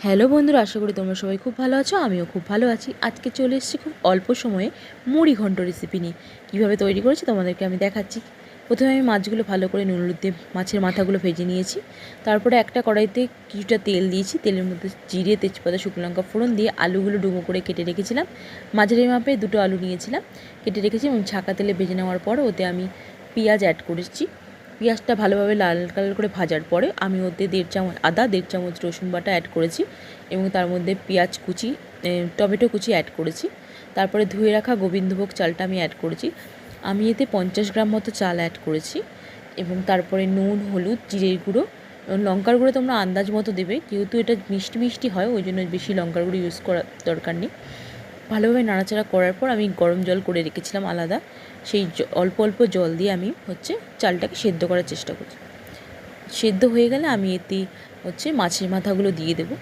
Hello বন্ধুরা, আশা করি তোমরা সবাই খুব ভালো আছো। আমিও খুব ভালো আছি। আজকে চলে এসেছি খুব অল্প সময়ে মুড়ি ঘন্ট রেসিপি নিয়ে। কীভাবে তৈরি করেছি তোমাদেরকে আমি দেখাচ্ছি। প্রথমে আমি মাছগুলো ভালো করে নুন হলুদ দিয়ে মাছের মাথাগুলো ভেজে নিয়েছি। তারপরে একটা কড়াইতে কিছুটা তেল দিয়েছি। তেলের মধ্যে জিরে, তেজপাতা, শুকনো লঙ্কা ফোড়ন দিয়ে আলুগুলো ডুমো করে কেটে রেখেছিলাম। মাঝারি মাপে দুটো আলু নিয়েছিলাম, কেটে রেখেছি এবং ছাঁকা তেলে ভেজে নেওয়ার পর ওতে আমি পেঁয়াজ অ্যাড করেছি। পেঁয়াজটা ভালোভাবে লাল কালার করে ভাজার পরে আমি ওতে 1.5 চামচ আদা, 1.5 চামচ রসুন বাটা অ্যাড করেছি এবং তার মধ্যে পেঁয়াজ কুচি, টমেটো কুচি অ্যাড করেছি। তারপরে ধুয়ে রাখা গোবিন্দভোগ চালটা আমি অ্যাড করেছি। আমি এতে 50 গ্রাম মতো চাল অ্যাড করেছি এবং তারপরে নুন, হলুদ, জিরের গুঁড়ো এবং লঙ্কার গুঁড়ো তোমরা আন্দাজ মতো দেবে, যেহেতু এটা মিষ্টি মিষ্টি হয় ওই জন্য বেশি লঙ্কার গুঁড়ো ইউজ করার দরকার নেই। ভালোভাবে নাড়াচাড়া করার পর আমি গরম জল করে রেখেছিলাম আলাদা, সেই অল্প অল্প জল দিয়ে আমি চালটাকে সেদ্ধ করার চেষ্টা করছি। সেদ্ধ হয়ে গেলে আমি এতে মাছের মাথাগুলো দিয়ে দেবো।